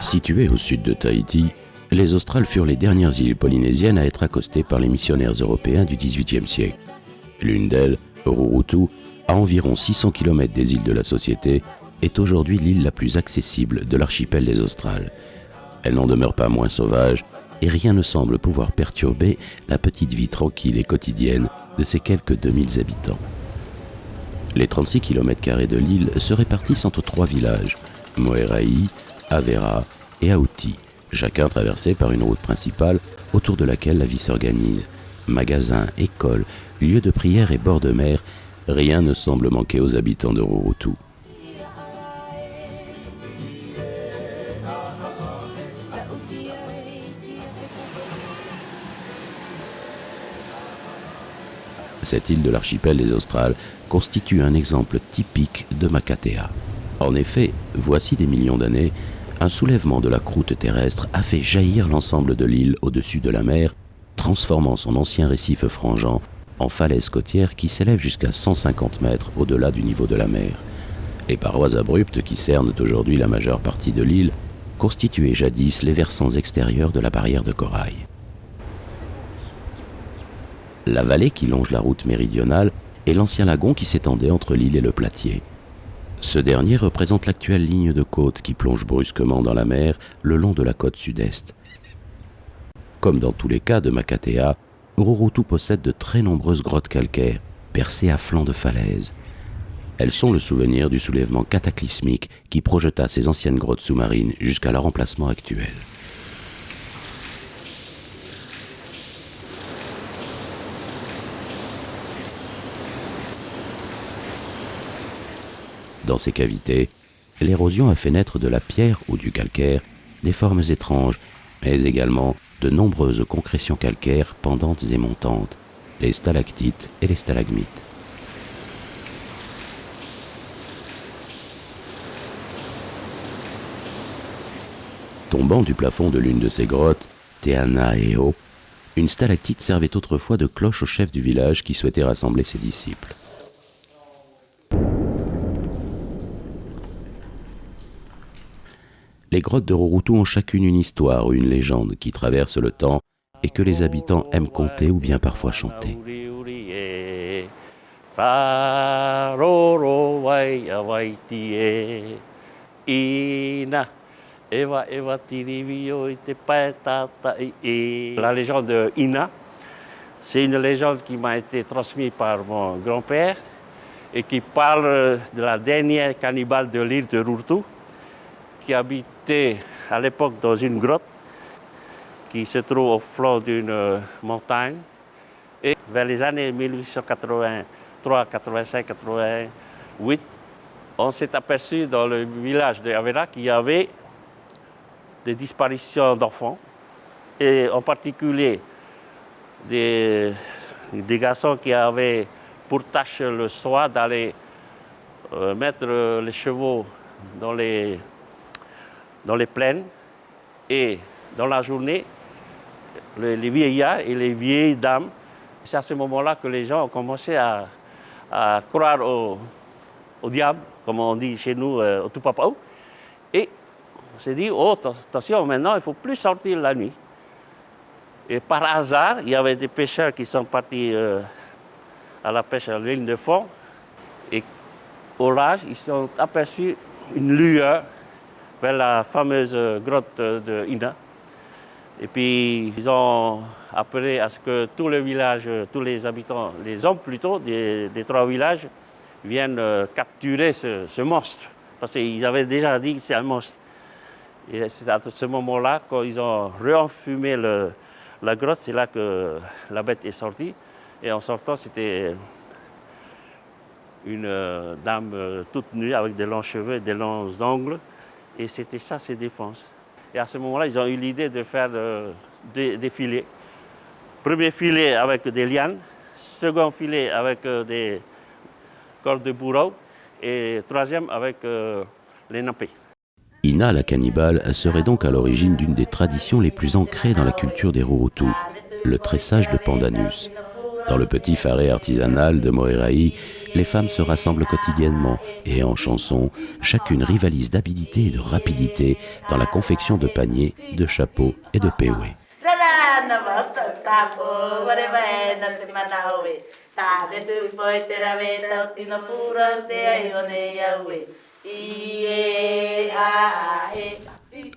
Situées au sud de Tahiti, les Australes furent les dernières îles polynésiennes à être accostées par les missionnaires européens du XVIIIe siècle. L'une d'elles, Rurutu, à environ 600 km des îles de la Société, est aujourd'hui l'île la plus accessible de l'archipel des Australes. Elle n'en demeure pas moins sauvage et rien ne semble pouvoir perturber la petite vie tranquille et quotidienne de ses quelques 2000 habitants. Les 36 km² de l'île se répartissent entre 3 villages, Moerai, Avera et Auti, chacun traversé par une route principale autour de laquelle la vie s'organise. Magasins, écoles, lieux de prière et bords de mer, rien ne semble manquer aux habitants de Rurutu. Cette île de l'archipel des Australes constitue un exemple typique de Makatea. En effet, voici des millions d'années, un soulèvement de la croûte terrestre a fait jaillir l'ensemble de l'île au-dessus de la mer, transformant son ancien récif frangeant en falaise côtière qui s'élève jusqu'à 150 mètres au-delà du niveau de la mer. Les parois abruptes qui cernent aujourd'hui la majeure partie de l'île constituaient jadis les versants extérieurs de la barrière de corail. La vallée qui longe la route méridionale est l'ancien lagon qui s'étendait entre l'île et le Platier. Ce dernier représente l'actuelle ligne de côte qui plonge brusquement dans la mer le long de la côte sud-est. Comme dans tous les cas de Makatea, Rurutu possède de très nombreuses grottes calcaires, percées à flanc de falaises. Elles sont le souvenir du soulèvement cataclysmique qui projeta ces anciennes grottes sous-marines jusqu'à leur emplacement actuel. Dans ces cavités, l'érosion a fait naître de la pierre ou du calcaire des formes étranges, mais également de nombreuses concrétions calcaires pendantes et montantes, les stalactites et les stalagmites. Tombant du plafond de l'une de ces grottes, Te Ana Eo, une stalactite servait autrefois de cloche au chef du village qui souhaitait rassembler ses disciples. Les grottes de Rurutu ont chacune une histoire ou une légende qui traverse le temps et que les habitants aiment conter ou bien parfois chanter. La légende de Ina, c'est une légende qui m'a été transmise par mon grand-père et qui parle de la dernière cannibale de l'île de Rurutu, qui habitait à l'époque dans une grotte qui se trouve au flanc d'une montagne. Et vers les années 1883, 85, 88, on s'est aperçu dans le village de Avera qu'il y avait des disparitions d'enfants, et en particulier des garçons qui avaient pour tâche le soir d'aller mettre les chevaux dans les plaines, et dans la journée, les vieillards et les vieilles dames, c'est à ce moment-là que les gens ont commencé à croire au diable, comme on dit chez nous, au Tupapau. Et on s'est dit, oh, attention, maintenant, il ne faut plus sortir la nuit. Et par hasard, il y avait des pêcheurs qui sont partis à la pêche à l'île de fond. Et au large, ils ont aperçu une lueur vers la fameuse grotte de Ina. Et puis, ils ont appelé à ce que tous les villages, tous les habitants, les hommes plutôt, des 3 villages, viennent capturer ce monstre. Parce qu'ils avaient déjà dit que c'est un monstre. Et c'est à ce moment-là, quand ils ont réenfumé le La grotte, c'est là que la bête est sortie. Et en sortant, c'était une dame toute nue avec des longs cheveux et des longs ongles. Et c'était ça, ses défenses. Et à ce moment-là, ils ont eu l'idée de faire des filets. Premier filet avec des lianes, second filet avec des cordes de bourreau et troisième avec les nappés. Ina, la cannibale, serait donc à l'origine d'une des traditions les plus ancrées dans la culture des Rurutu, le tressage de Pandanus. Dans le petit faré artisanal de Moerai, les femmes se rassemblent quotidiennement et en chanson, chacune rivalise d'habilité et de rapidité dans la confection de paniers, de chapeaux et de pewe.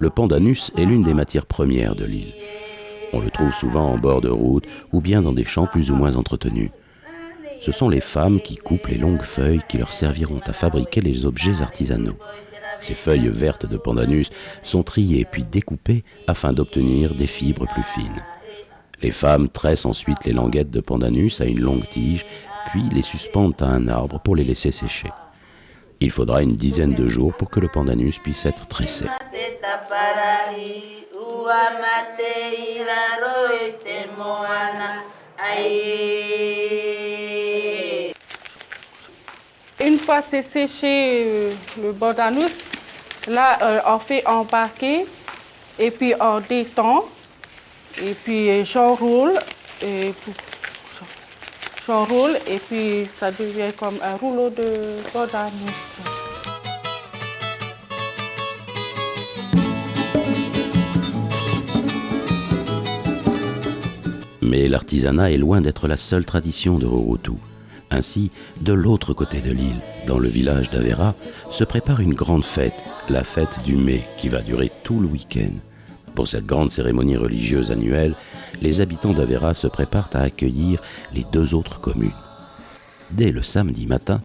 Le pandanus est l'une des matières premières de l'île. On le trouve souvent en bord de route ou bien dans des champs plus ou moins entretenus. Ce sont les femmes qui coupent les longues feuilles qui leur serviront à fabriquer les objets artisanaux. Ces feuilles vertes de pandanus sont triées puis découpées afin d'obtenir des fibres plus fines. Les femmes tressent ensuite les languettes de pandanus à une longue tige, puis les suspendent à un arbre pour les laisser sécher. Il faudra une dizaine de jours pour que le pandanus puisse être tressé. Une fois c'est séché le pandanus, là on fait embarquer et puis on détend et puis j'enroule et puis ça devient comme un rouleau de pandanus. Mais l'artisanat est loin d'être la seule tradition de Rurutu. Ainsi, de l'autre côté de l'île, dans le village d'Avera, se prépare une grande fête, la fête du mai, qui va durer tout le week-end. Pour cette grande cérémonie religieuse annuelle, les habitants d'Avera se préparent à accueillir les deux autres communes. Dès le samedi matin,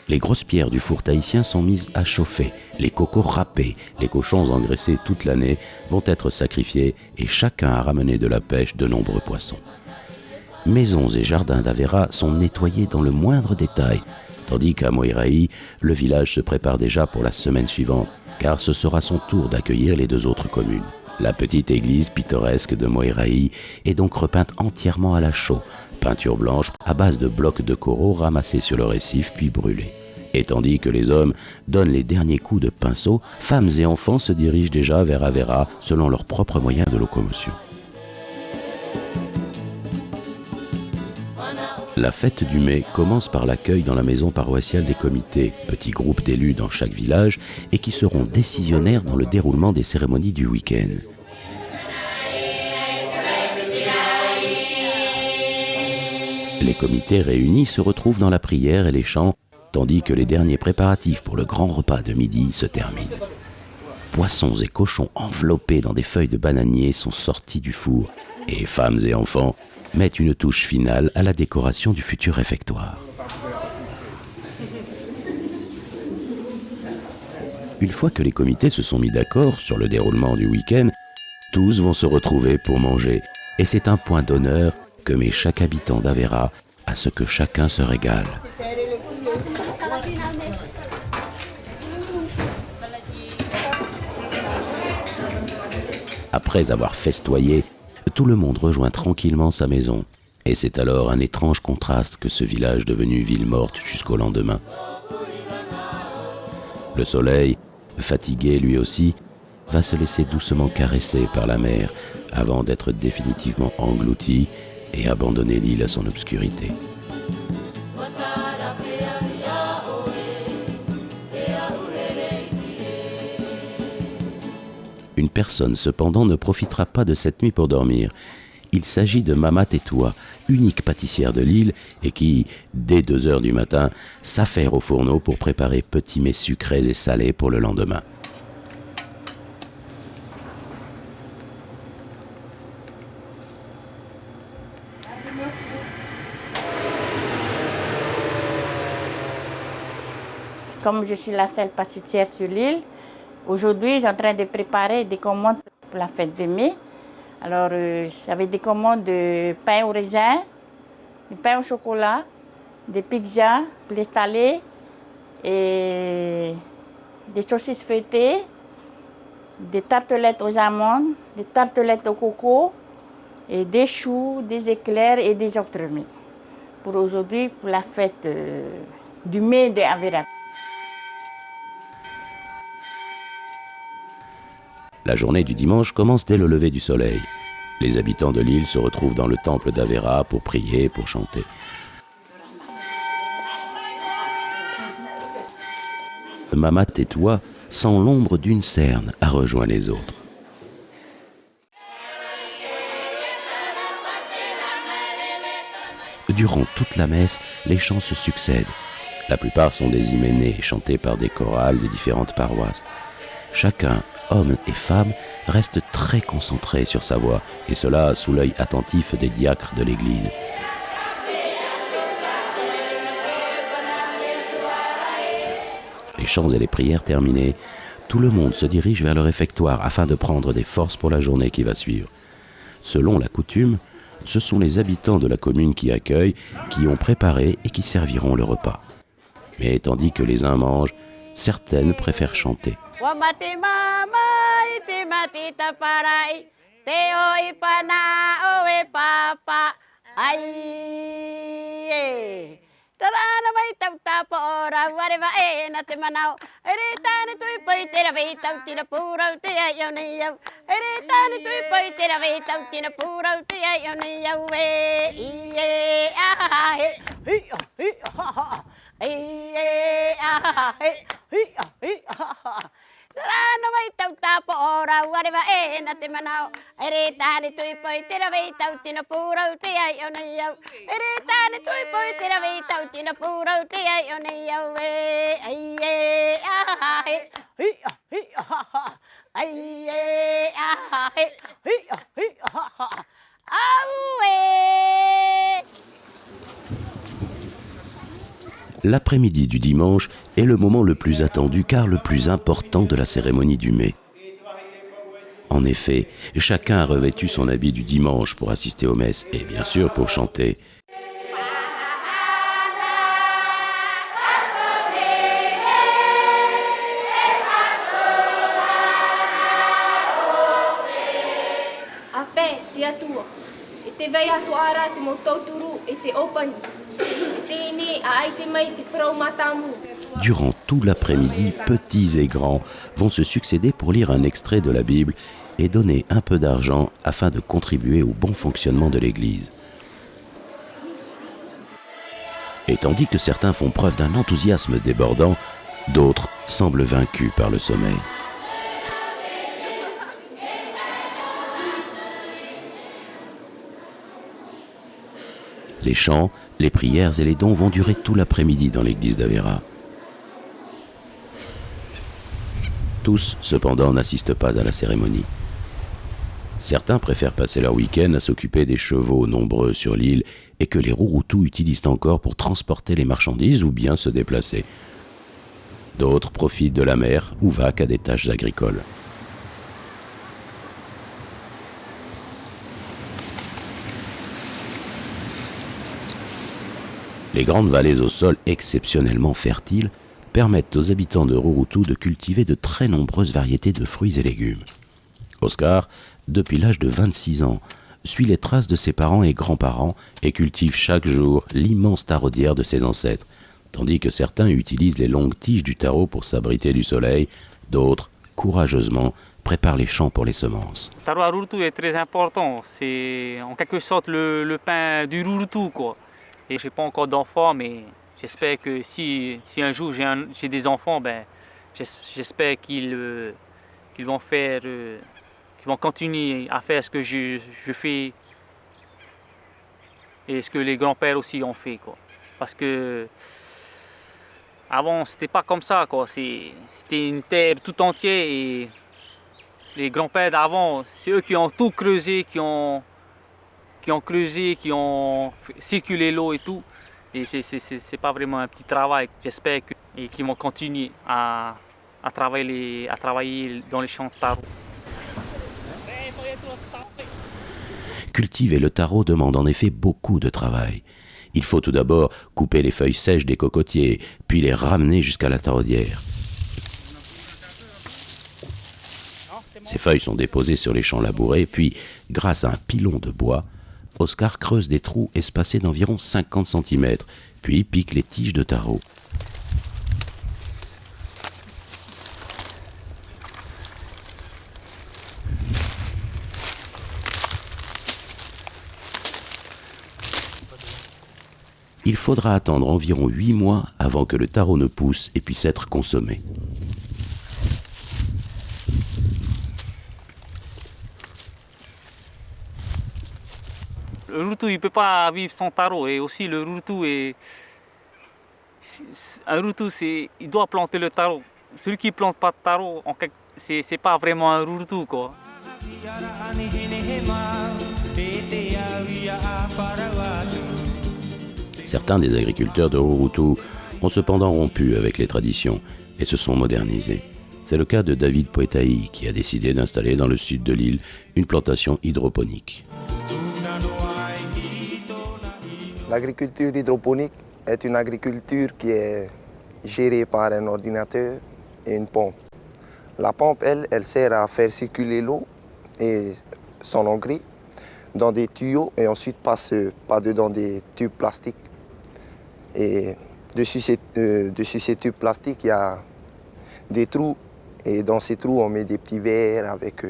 les grosses pierres du four tahitien sont mises à chauffer, les cocos râpés, les cochons engraissés toute l'année vont être sacrifiés et chacun a ramené de la pêche de nombreux poissons. Maisons et jardins d'Avera sont nettoyés dans le moindre détail, tandis qu'à Moerai, le village se prépare déjà pour la semaine suivante, car ce sera son tour d'accueillir les deux autres communes. La petite église pittoresque de Moerai est donc repeinte entièrement à la chaux, peinture blanche à base de blocs de coraux ramassés sur le récif puis brûlés. Et tandis que les hommes donnent les derniers coups de pinceau, femmes et enfants se dirigent déjà vers Avera selon leurs propres moyens de locomotion. La fête du mai commence par l'accueil dans la maison paroissiale des comités, petits groupes d'élus dans chaque village et qui seront décisionnaires dans le déroulement des cérémonies du week-end. Les comités réunis se retrouvent dans la prière et les chants, tandis que les derniers préparatifs pour le grand repas de midi se terminent. Poissons et cochons enveloppés dans des feuilles de bananier sont sortis du four et femmes et enfants mettent une touche finale à la décoration du futur réfectoire. Une fois que les comités se sont mis d'accord sur le déroulement du week-end, tous vont se retrouver pour manger et c'est un point d'honneur que met chaque habitant d'Avera à ce que chacun se régale. Après avoir festoyé, tout le monde rejoint tranquillement sa maison. Et c'est alors un étrange contraste que ce village devenu ville morte jusqu'au lendemain. Le soleil, fatigué lui aussi, va se laisser doucement caresser par la mer avant d'être définitivement englouti et abandonner l'île à son obscurité. Une personne cependant ne profitera pas de cette nuit pour dormir. Il s'agit de Mama Tetua, unique pâtissière de l'île et qui, dès 2h du matin, s'affaire au fourneau pour préparer petits mets sucrés et salés pour le lendemain. Comme je suis la seule pâtissière sur l'île, aujourd'hui, je suis en train de préparer des commandes pour la fête de mai. Alors, j'avais des commandes de pain au raisin, du pain au chocolat, des pizzas, des salés et des saucisses feuilletées, des tartelettes aux amandes, des tartelettes au coco et des choux, des éclairs et des octremés. Pour aujourd'hui, pour la fête du mai de Avera. La journée du dimanche commence dès le lever du soleil. Les habitants de l'île se retrouvent dans le temple d'Avera pour prier, pour chanter. Mama Tetua, sans l'ombre d'une cerne, a rejoint les autres. Durant toute la messe, les chants se succèdent. La plupart sont des hyménées chantés par des chorales des différentes paroisses. Chacun, hommes et femmes, reste très concentré sur sa voix, et cela sous l'œil attentif des diacres de l'église. Les chants et les prières terminés, tout le monde se dirige vers le réfectoire afin de prendre des forces pour la journée qui va suivre. Selon la coutume, ce sont les habitants de la commune qui accueillent, qui ont préparé et qui serviront le repas. Mais tandis que les uns mangent, certaines préfèrent chanter. L'après-midi du dimanche est le moment le plus attendu car le plus important de la cérémonie du mai. En effet, chacun a revêtu son habit du dimanche pour assister aux messes et bien sûr pour chanter. Durant tout l'après-midi, petits et grands vont se succéder pour lire un extrait de la Bible et donner un peu d'argent afin de contribuer au bon fonctionnement de l'Église. Et tandis que certains font preuve d'un enthousiasme débordant, d'autres semblent vaincus par le sommeil. Les chants, les prières et les dons vont durer tout l'après-midi dans l'église d'Avera. Tous, cependant, n'assistent pas à la cérémonie. Certains préfèrent passer leur week-end à s'occuper des chevaux nombreux sur l'île et que les Rurutu utilisent encore pour transporter les marchandises ou bien se déplacer. D'autres profitent de la mer ou vaquent à des tâches agricoles. Les grandes vallées au sol exceptionnellement fertiles permettent aux habitants de Rurutu de cultiver de très nombreuses variétés de fruits et légumes. Oscar, depuis l'âge de 26 ans, suit les traces de ses parents et grands-parents et cultive chaque jour l'immense taraudière de ses ancêtres, tandis que certains utilisent les longues tiges du taro pour s'abriter du soleil, d'autres, courageusement, préparent les champs pour les semences. Le taro à Rurutu est très important, c'est en quelque sorte le pain du Rurutu, quoi. Et je n'ai pas encore d'enfants, mais j'espère que si un jour j'ai des enfants, ben, j'espère qu'ils vont faire, qu'ils vont continuer à faire ce que je fais et ce que les grands-pères aussi ont fait, quoi. Parce que avant, c'était pas comme ça, quoi. C'était une terre tout entière et les grands-pères d'avant, c'est eux qui ont tout creusé, qui ont creusé, qui ont circulé l'eau et tout. Et c'est pas vraiment un petit travail. J'espère qu'ils vont continuer à travailler dans les champs de taro. Cultiver le taro demande en effet beaucoup de travail. Il faut tout d'abord couper les feuilles sèches des cocotiers, puis les ramener jusqu'à la taraudière. Ces feuilles sont déposées sur les champs labourés, puis, grâce à un pilon de bois, Oscar creuse des trous espacés d'environ 50 cm, puis pique les tiges de taro. Il faudra attendre environ 8 mois avant que le taro ne pousse et puisse être consommé. Le routou, il ne peut pas vivre sans taro. Et aussi, le routou un routou, il doit planter le taro. Celui qui ne plante pas de taro, c'est pas vraiment un routou, quoi. Certains des agriculteurs de Rurutu ont cependant rompu avec les traditions et se sont modernisés. C'est le cas de David Poetaï qui a décidé d'installer dans le sud de l'île une plantation hydroponique. L'agriculture hydroponique est une agriculture qui est gérée par un ordinateur et une pompe. La pompe, elle sert à faire circuler l'eau et son engrais dans des tuyaux et ensuite passe pas-dedans des tubes plastiques. Et dessus ces tubes plastiques, il y a des trous et dans ces trous, on met des petits verres avec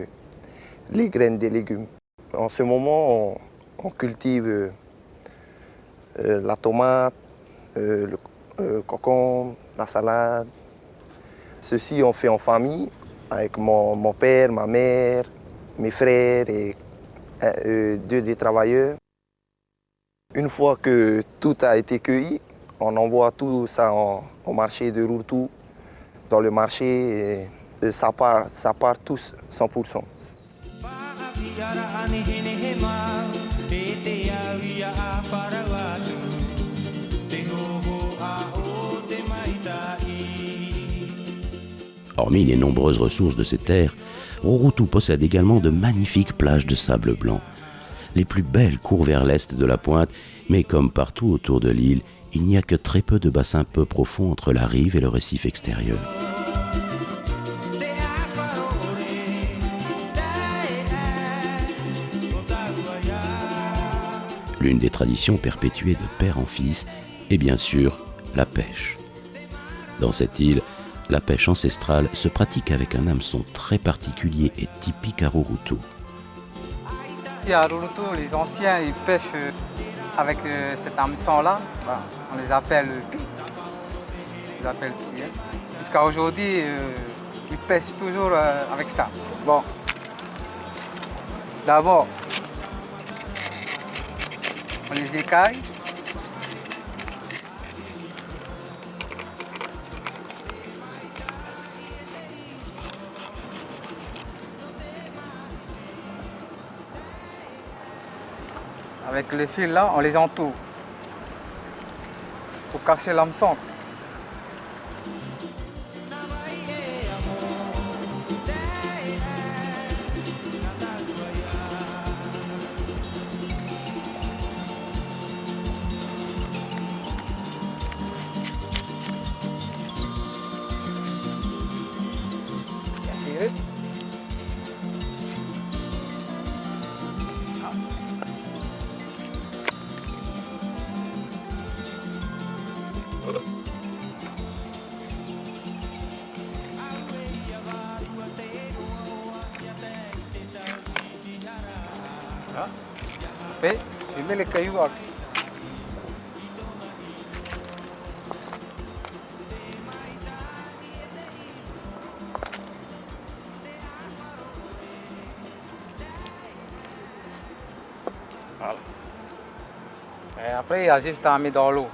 les graines des légumes. En ce moment, on cultive la tomate, le concombre, la salade. Ceci, on fait en famille avec mon père, ma mère, mes frères et 2 des travailleurs. Une fois que tout a été cueilli, on envoie tout ça au marché de Rurutu. Dans le marché, et ça part tous 100%. Hormis les nombreuses ressources de ces terres, Rurutu possède également de magnifiques plages de sable blanc. Les plus belles courent vers l'est de la pointe, mais comme partout autour de l'île, il n'y a que très peu de bassins peu profonds entre la rive et le récif extérieur. L'une des traditions perpétuées de père en fils est bien sûr la pêche. Dans cette île, la pêche ancestrale se pratique avec un hameçon très particulier et typique à Rurutu. À Rurutu, les anciens ils pêchent avec cet hameçon-là. On les appelle pi. Jusqu'à aujourd'hui, ils pêchent toujours avec ça. Bon, d'abord, on les écaille. Avec les fils là, on les entoure pour cacher l'hameçon. Après, je mets les cailloux. Voilà. Et après, il y a juste à mettre dans l'eau.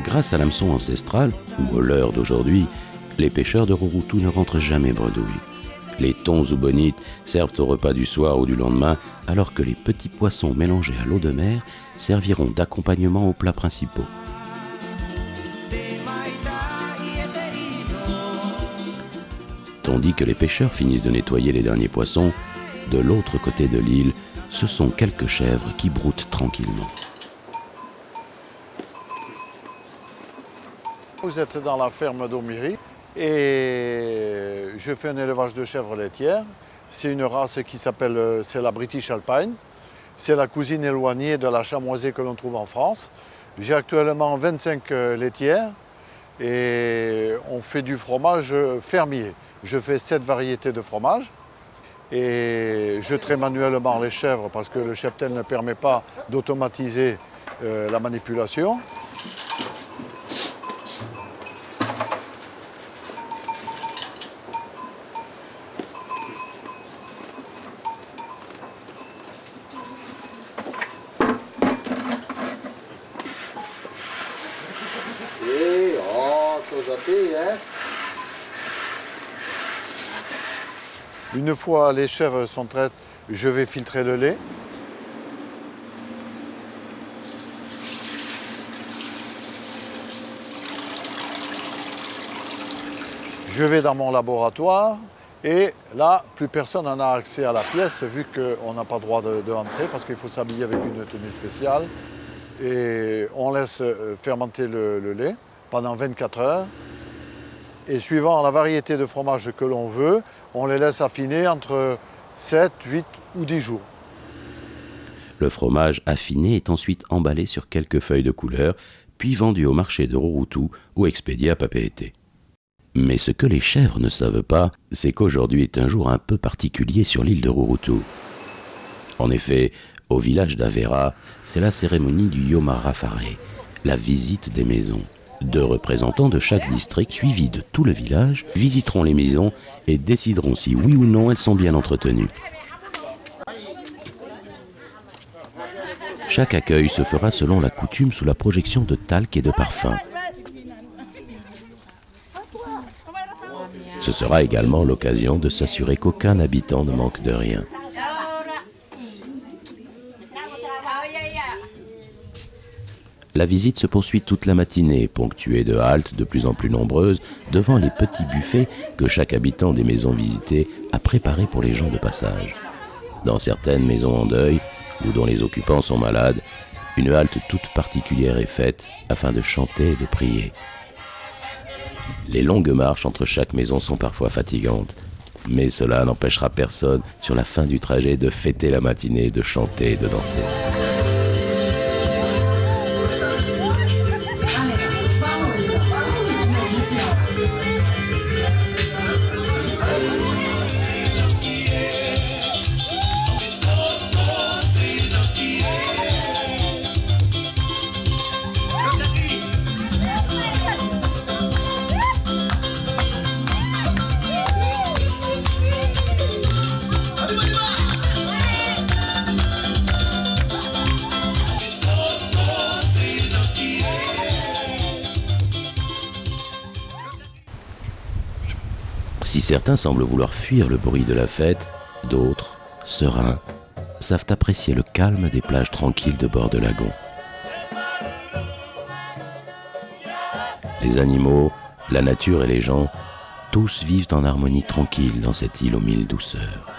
Grâce à l'hameçon ancestral, ou au leurre d'aujourd'hui, les pêcheurs de Rurutu ne rentrent jamais bredouilles. Les thons ou bonites servent au repas du soir ou du lendemain, alors que les petits poissons mélangés à l'eau de mer serviront d'accompagnement aux plats principaux. quand on dit que les pêcheurs finissent de nettoyer les derniers poissons, de l'autre côté de l'île, ce sont quelques chèvres qui broutent tranquillement. Vous êtes dans la ferme d'Aumiry et je fais un élevage de chèvres laitières. C'est une race qui s'appelle, c'est la British Alpine. C'est la cousine éloignée de la chamoisée que l'on trouve en France. J'ai actuellement 25 laitières et on fait du fromage fermier. Je fais 7 variétés de fromage et je traite manuellement les chèvres parce que le cheptel ne permet pas d'automatiser la manipulation. Une fois les chèvres sont traites, je vais filtrer le lait. Je vais dans mon laboratoire et là, plus personne n'en a accès à la pièce vu qu'on n'a pas le droit de entrer parce qu'il faut s'habiller avec une tenue spéciale. Et on laisse fermenter le lait pendant 24 heures. Et suivant la variété de fromage que l'on veut, on les laisse affiner entre 7, 8 ou 10 jours. Le fromage affiné est ensuite emballé sur quelques feuilles de couleur, puis vendu au marché de Rurutu ou expédié à Papeete. Mais ce que les chèvres ne savent pas, c'est qu'aujourd'hui est un jour un peu particulier sur l'île de Rurutu. En effet, au village d'Avera, c'est la cérémonie du Yomarafare, la visite des maisons. 2 représentants de chaque district, suivis de tout le village, visiteront les maisons et décideront si oui ou non elles sont bien entretenues. Chaque accueil se fera selon la coutume sous la projection de talc et de parfum. Ce sera également l'occasion de s'assurer qu'aucun habitant ne manque de rien. La visite se poursuit toute la matinée, ponctuée de haltes de plus en plus nombreuses devant les petits buffets que chaque habitant des maisons visitées a préparés pour les gens de passage. Dans certaines maisons en deuil, ou dont les occupants sont malades, une halte toute particulière est faite afin de chanter et de prier. Les longues marches entre chaque maison sont parfois fatigantes, mais cela n'empêchera personne sur la fin du trajet de fêter la matinée, de chanter et de danser. Si certains semblent vouloir fuir le bruit de la fête, d'autres, sereins, savent apprécier le calme des plages tranquilles de bord de lagon. Les animaux, la nature et les gens, tous vivent en harmonie tranquille dans cette île aux 1000 douceurs.